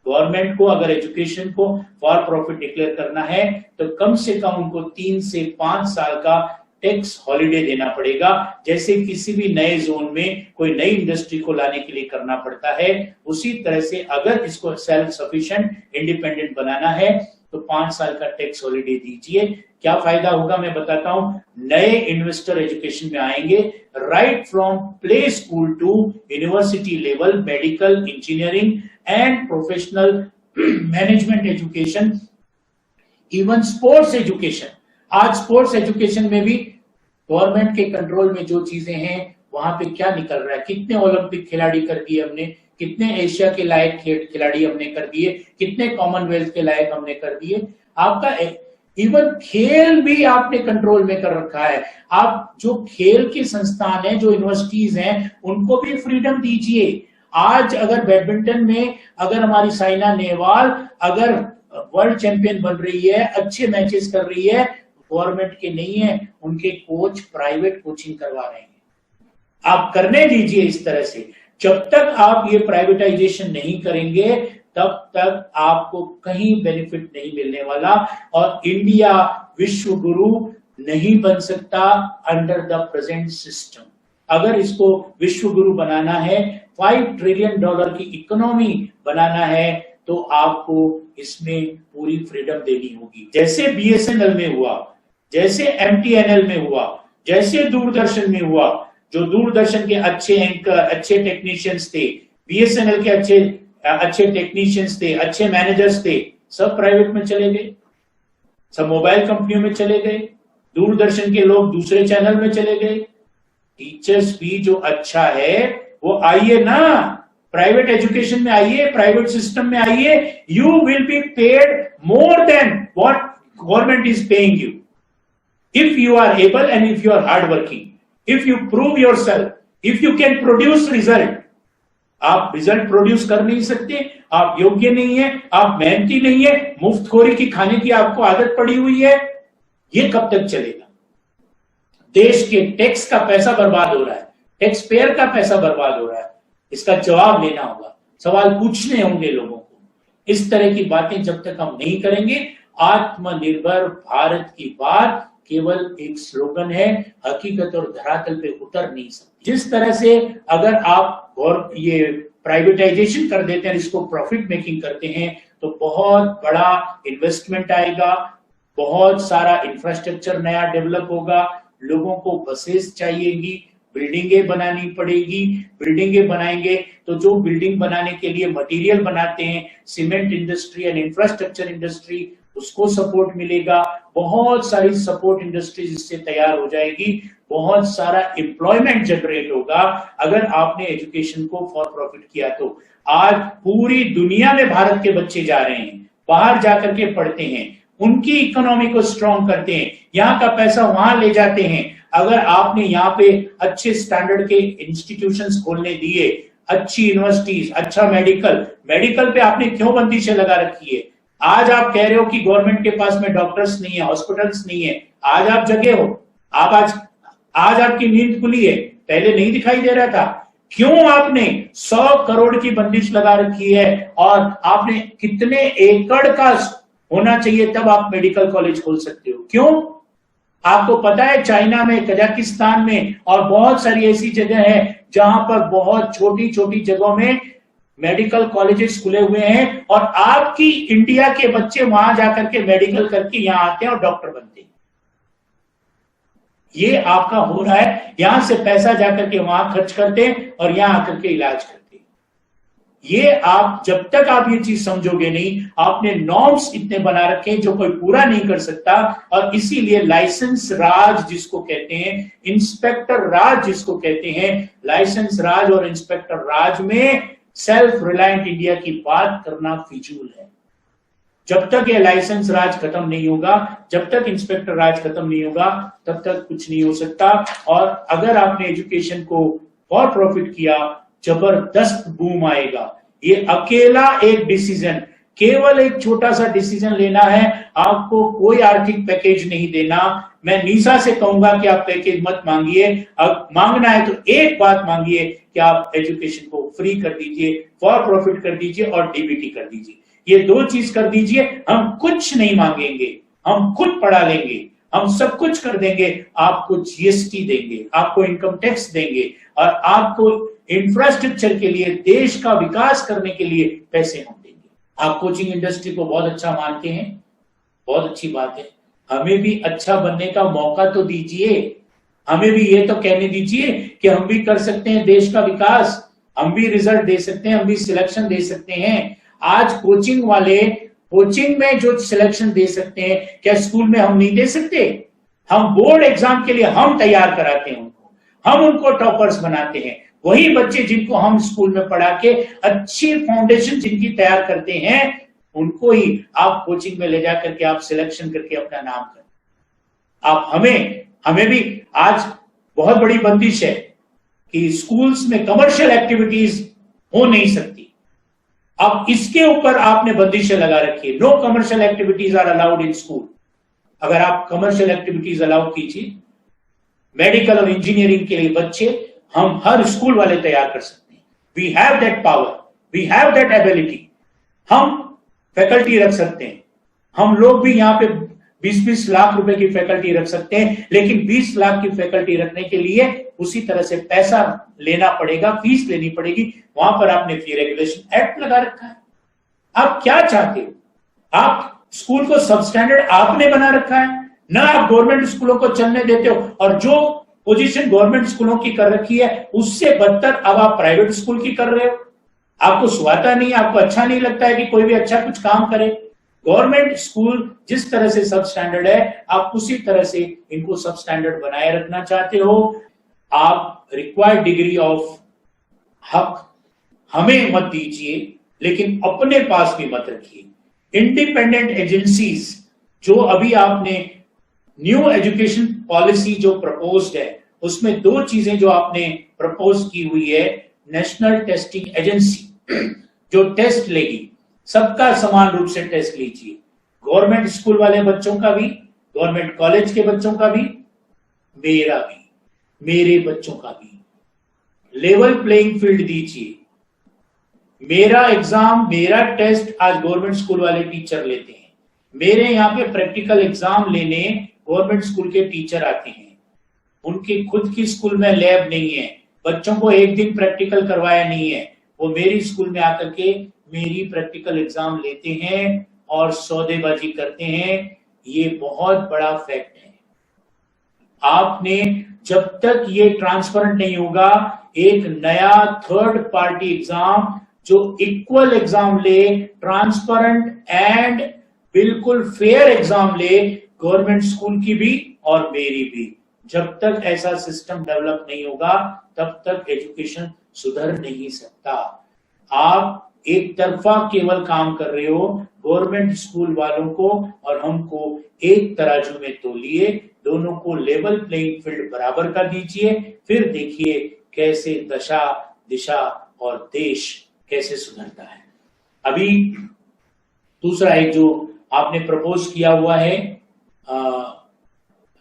गवर्नमेंट को अगर एजुकेशन को फॉर प्रॉफिट डिक्लेयर करना है तो कम से कम उनको 3 से 5 साल का टैक्स हॉलिडे देना पड़ेगा, जैसे किसी भी नए जोन में कोई नई इंडस्ट्री को लाने के लिए करना पड़ता है। उसी तरह से अगर इसको सेल्फ सफिशिएंट इंडिपेंडेंट बनाना है तो 5 साल का टैक्स हॉलिडे दीजिए। क्या फायदा होगा मैं बताता हूं, नए इन्वेस्टर एजुकेशन में आएंगे, right from play school to university level, medical, engineering and professional management education, even sports education. आज स्पोर्ट्स एजुकेशन में भी गवर्नमेंट के कंट्रोल में जो चीजें हैं वहां पे क्या निकल रहा है, कितने ओलंपिक खिलाड़ी कर दिए हमने, कितने एशिया के लायक खिलाड़ी हमने कर दिए, कितने कॉमनवेल्थ के लायक हमने कर दिए। आपका इवन खेल भी आपने कंट्रोल में कर रखा है। आप जो खेल के संस्थान हैं, जो यूनिवर्सिटीज हैं, उनको भी फ्रीडम दीजिए। आज अगर बैडमिंटन में अगर हमारी साइना नेहवाल अगर वर्ल्ड चैंपियन बन रही है, अच्छे मैचेस कर रही है, गवर्नमेंट के नहीं है, उनके कोच प्राइवेट कोचिंग करवा रहे हैं। आप करने दीजिए इस तरह से। जब तक आप ये प्राइवेटाइजेशन नहीं करेंगे तब तक आपको कहीं बेनिफिट नहीं मिलने वाला, और इंडिया विश्व गुरु नहीं बन सकता अंडर द प्रेजेंट सिस्टम। अगर इसको विश्व गुरु बनाना है, $5 ट्रिलियन की इकोनॉमी बनाना है, तो आपको इसमें पूरी फ्रीडम देनी होगी। जैसे BSNL में हुआ, जैसे MTNL में हुआ, जैसे दूरदर्शन में हुआ। जो दूरदर्शन के अच्छे एंकर, अच्छे टेक्नीशियंस थे, BSNL के अच्छे टेक्नीशियंस थे, अच्छे मैनेजर्स थे, सब प्राइवेट में चले गए, सब मोबाइल कंपनियों में चले गए। दूरदर्शन के लोग दूसरे चैनल में चले गए। टीचर्स भी जो अच्छा है वो आइए ना, प्राइवेट एजुकेशन में आइए, प्राइवेट सिस्टम में आइए। You will be paid more than what government is paying you, if you are able and if you are hard working, if you prove yourself, if you can produce result. आप result produce कर नहीं सकते, आप योग्य नहीं है, आप मेहनती नहीं है, मुफ्तखोरी की खाने की आपको आदत पड़ी हुई है, ये कब तक चलेगा? देश के टैक्स का पैसा बर्बाद हो रहा है, टैक्स पेयर का पैसा बर्बाद हो रहा है। इसका जवाब लेना होगा, सवाल पूछने होंगे लोगों को। इस तरह की बातें जब तक हम नहीं करेंगे, आत्मनिर्भर भारत की बात केवल एक स्लोगन है, हकीकत और धरातल पे उतर नहीं सकती। जिस तरह से अगर आप और ये प्राइवेटाइजेशन कर देते हैं, इसको प्रॉफिट मेकिंग करते हैं, तो बहुत बड़ा इन्वेस्टमेंट आएगा, बहुत सारा इंफ्रास्ट्रक्चर नया डेवलप होगा, लोगों को बसेस चाहिएगी, बिल्डिंगें बनानी पड़ेगी। बिल्डिंगें बनाएंगे तो जो बिल्डिंग बनाने के लिए मटेरियल बनाते हैं, cement industry and infrastructure industry, उसको सपोर्ट मिलेगा। बहुत सारी सपोर्ट इंडस्ट्रीज इससे तैयार हो जाएगी, बहुत सारा एम्प्लॉयमेंट जनरेट होगा अगर आपने एजुकेशन को फॉर प्रॉफिट किया। तो आज पूरी दुनिया में भारत के बच्चे जा रहे हैं, बाहर जाकर के पढ़ते हैं, उनकी इकोनॉमी को स्ट्रॉन्ग करते हैं, यहाँ का पैसा वहां ले जाते हैं। अगर आपने यहाँ पे अच्छे स्टैंडर्ड के इंस्टीट्यूशंस खोलने दिए, अच्छी यूनिवर्सिटीज, अच्छा मेडिकल पे आपने क्यों बंदिशें लगा रखी है? आज आप कह रहे हो कि गवर्नमेंट के पास में डॉक्टर्स नहीं है, हॉस्पिटल्स नहीं है, आज आप जगे हो, आप आज आपकी नींद खुली है, पहले नहीं दिखाई दे रहा था। क्यों आपने 100 करोड़ की बंदिश लगा रखी है, और आपने कितने एकड़ का होना चाहिए तब आप मेडिकल कॉलेज खोल सकते हो? क्यों? आपको पता है चाइना में, कजाकिस्तान में और बहुत सारी ऐसी जगह है जहां पर बहुत छोटी छोटी जगहों में मेडिकल कॉलेजेस खुले हुए हैं, और आपकी इंडिया के बच्चे वहां जाकर के मेडिकल करके यहां आते हैं और डॉक्टर बनते हैं। ये आपका हो रहा है, यहां से पैसा जाकर के वहां खर्च करते हैं और यहां आकर के इलाज करते हैं। ये आप जब तक आप ये चीज समझोगे नहीं, आपने नॉर्म्स इतने बना रखे हैं जो कोई पूरा नहीं कर सकता, और इसीलिए लाइसेंस राज जिसको कहते हैं, इंस्पेक्टर राज जिसको कहते हैं, लाइसेंस राज और इंस्पेक्टर राज में सेल्फ रिलायंट इंडिया की बात करना फिजूल है। जब तक ये लाइसेंस राज खत्म नहीं होगा, जब तक इंस्पेक्टर राज खत्म नहीं होगा, तब तक कुछ नहीं हो सकता। और अगर आपने एजुकेशन को फॉर प्रॉफिट किया, जबरदस्त बूम आएगा। ये अकेला एक डिसीजन, केवल एक छोटा सा डिसीजन लेना है, आपको कोई आर्थिक पैकेज नहीं देना। मैं नीसा से कहूंगा कि आप पैकेज मत मांगिए, अब मांगना है तो एक बात मांगिए कि आप एजुकेशन को फ्री कर दीजिए, फॉर प्रॉफिट कर दीजिए और डीबीटी कर दीजिए। ये दो चीज कर दीजिए, हम कुछ नहीं मांगेंगे, हम खुद पढ़ा लेंगे, हम सब कुछ कर देंगे। आपको जीएसटी देंगे, आपको इनकम टैक्स देंगे, और आपको इंफ्रास्ट्रक्चर के लिए, देश का विकास करने के लिए पैसे हम देंगे। आप कोचिंग इंडस्ट्री को बहुत अच्छा मानते हैं, बहुत अच्छी बात है, हमें भी अच्छा बनने का मौका तो दीजिए। हमें भी ये तो कहने दीजिए कि हम भी कर सकते हैं देश का विकास, हम भी रिजल्ट दे सकते हैं, हम भी सिलेक्शन दे सकते हैं। आज कोचिंग वाले कोचिंग में जो सिलेक्शन दे सकते हैं, क्या स्कूल में हम नहीं दे सकते? हम बोर्ड एग्जाम के लिए हम तैयार कराते हैं उनको, हम उनको टॉपर्स बनाते हैं। वही बच्चे जिनको हम स्कूल में पढ़ा के अच्छी फाउंडेशन जिनकी तैयार करते हैं, उनको ही आप कोचिंग में ले जाकर के आप सिलेक्शन करके अपना नाम करें। आप हमें भी आज बहुत बड़ी बंदिश है कि स्कूल्स में कमर्शियल एक्टिविटीज हो नहीं सकती। अब इसके ऊपर आपने बंदिशें लगा रखी है, no commercial activities are allowed in school. अगर आप कमर्शियल एक्टिविटीज अलाउ कीजिए, मेडिकल और इंजीनियरिंग के लिए बच्चे हम हर स्कूल वाले तैयार कर सकते हैं। We have that power, we have that ability. हम फैकल्टी रख सकते हैं, हम लोग भी यहाँ पे 20-20 लाख रुपए की फैकल्टी रख सकते हैं, लेकिन 20 लाख की फैकल्टी रखने के लिए उसी तरह से पैसा लेना पड़ेगा, फीस लेनी पड़ेगी। वहां पर आपने फी रेगुलेशन एक्ट लगा रखा है। आप क्या चाहते हो? आप स्कूल को सब स्टैंडर्ड आपने बना रखा है ना, आप गवर्नमेंट स्कूलों को चलने देते हो, और जो पोजीशन गवर्नमेंट स्कूलों की कर रखी है उससे बदतर अब आप प्राइवेट स्कूल की कर रहे हो। आपको सुहाता नहीं, आपको अच्छा नहीं लगता है कि कोई भी अच्छा कुछ काम करे। गवर्नमेंट स्कूल जिस तरह से सब स्टैंडर्ड है, आप उसी तरह से इनको सब स्टैंडर्ड बनाए रखना चाहते हो। आप रिक्वायर्ड डिग्री ऑफ हक हमें मत दीजिए, लेकिन अपने पास भी मत रखिए। इंडिपेंडेंट एजेंसीज जो अभी आपने न्यू एजुकेशन पॉलिसी जो प्रपोज्ड है, उसमें 2 चीजें जो आपने प्रपोज की हुई है। नेशनल टेस्टिंग एजेंसी जो टेस्ट लेगी, सबका समान रूप से टेस्ट लीजिए, गवर्नमेंट स्कूल वाले बच्चों का भी, गवर्नमेंट कॉलेज के बच्चों का भी, मेरा भी, मेरे बच्चों का भी। लेवल प्लेइंग फील्ड दीजिए। मेरा एग्जाम, मेरा टेस्ट आज गवर्नमेंट स्कूल वाले टीचर लेते हैं। मेरे यहाँ पे प्रैक्टिकल एग्जाम लेने गवर्नमेंट स्कूल के टीचर आते हैं। उनके खुद की स्कूल में लैब नहीं है, बच्चों को एक दिन प्रैक्टिकल करवाया नहीं है, वो मेरी स्कूल में आकर के मेरी प्रैक्टिकल एग्जाम लेते हैं और सौदेबाजी करते हैं। ये बहुत बड़ा फैक्ट है। आपने जब तक ये ट्रांसपेरेंट नहीं होगा, एक नया थर्ड पार्टी एग्जाम जो इक्वल एग्जाम ले, ट्रांसपेरेंट एंड बिल्कुल फेयर एग्जाम ले, गवर्नमेंट स्कूल की भी और मेरी भी, जब तक ऐसा सिस्टम डेवलप नहीं होगा तब तक एजुकेशन सुधर नहीं सकता। आप एक तरफा केवल काम कर रहे हो। गवर्नमेंट स्कूल वालों को और हमको एक तराजू में तोलिए, दोनों को लेवल प्लेइंग फील्ड बराबर कर दीजिए, फिर देखिए कैसे दशा, दिशा और देश कैसे सुधरता है। अभी दूसरा एक जो आपने प्रपोज किया हुआ है,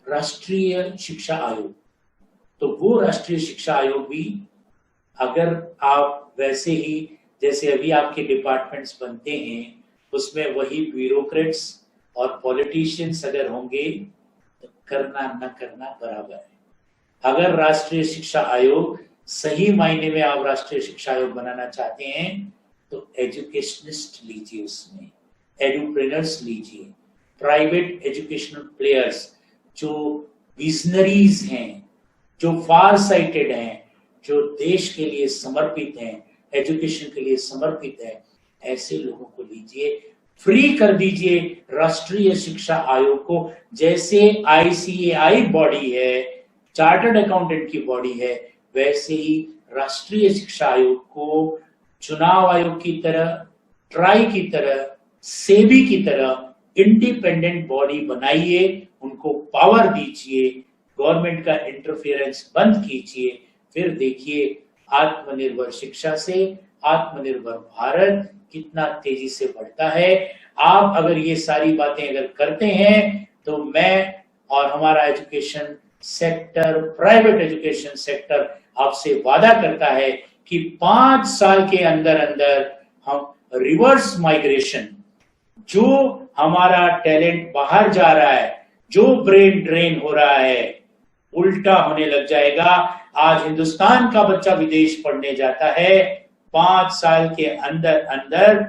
राष्ट्रीय शिक्षा आयोग। तो वो राष्ट्रीय शिक्षा आयोग भी, अगर आप वैसे ही जैसे अभी आपके डिपार्टमेंट्स बनते हैं, उसमें वही ब्यूरोक्रेट्स और पॉलिटिशियंस अगर होंगे तो करना न करना बराबर है। अगर राष्ट्रीय शिक्षा आयोग सही मायने में आप राष्ट्रीय शिक्षा आयोग बनाना चाहते हैं तो एजुकेशनिस्ट लीजिए, उसमें एडुप्रेनर्स लीजिए, प्राइवेट एजुकेशनल प्लेयर्स जो विजनरीज हैं, जो फार साइटेड हैं, जो देश के लिए समर्पित हैं, एजुकेशन के लिए समर्पित है, ऐसे लोगों को लीजिए। फ्री कर दीजिए राष्ट्रीय शिक्षा आयोग को। जैसे ICAI बॉडी है, चार्टर्ड अकाउंटेंट की बॉडी है, वैसे ही राष्ट्रीय शिक्षा आयोग को चुनाव आयोग की तरह, ट्राई की तरह, सेबी की तरह इंडिपेंडेंट बॉडी बनाइए, उनको पावर दीजिए, गवर्नमेंट का इंटरफेरेंस बंद कीजिए। फिर देखिए आत्मनिर्भर शिक्षा से आत्मनिर्भर भारत कितना तेजी से बढ़ता है। आप अगर ये सारी बातें अगर करते हैं तो मैं और हमारा education sector, private education sector आपसे वादा करता है कि 5 साल के अंदर अंदर हम रिवर्स माइग्रेशन, जो हमारा टैलेंट बाहर जा रहा है, जो ब्रेन ड्रेन हो रहा है, उल्टा होने लग जाएगा। आज हिंदुस्तान का बच्चा विदेश पढ़ने जाता है, 5 साल के अंदर अंदर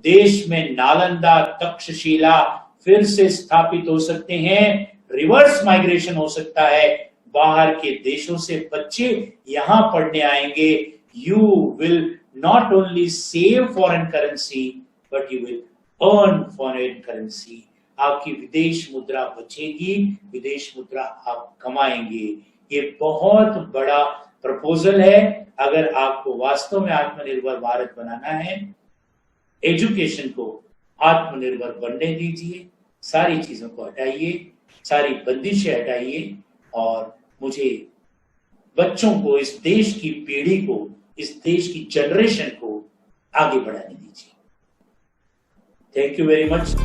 देश में नालंदा, तक्षशिला फिर से स्थापित हो सकते हैं, रिवर्स माइग्रेशन हो सकता है, बाहर के देशों से बच्चे यहां पढ़ने आएंगे। You will not only save foreign currency but you will earn foreign currency. आपकी विदेश मुद्रा बचेगी, विदेश मुद्रा आप कमाएंगे। ये बहुत बड़ा प्रपोजल है, अगर आपको वास्तव में आत्मनिर्भर भारत बनाना है, एजुकेशन को आत्मनिर्भर बनने दीजिए, सारी चीजों को हटाइए, सारी बंदिशें हटाइए और मुझे बच्चों को, इस देश की पीढ़ी को, इस देश की जनरेशन को आगे बढ़ाने दीजिए। Thank you very much.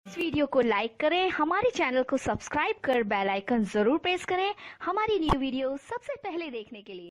Video को लाइक करें, हमारे चैनल को सब्सक्राइब कर बेल आइकन जरूर प्रेस करें हमारी न्यू वीडियो सबसे पहले देखने के लिए।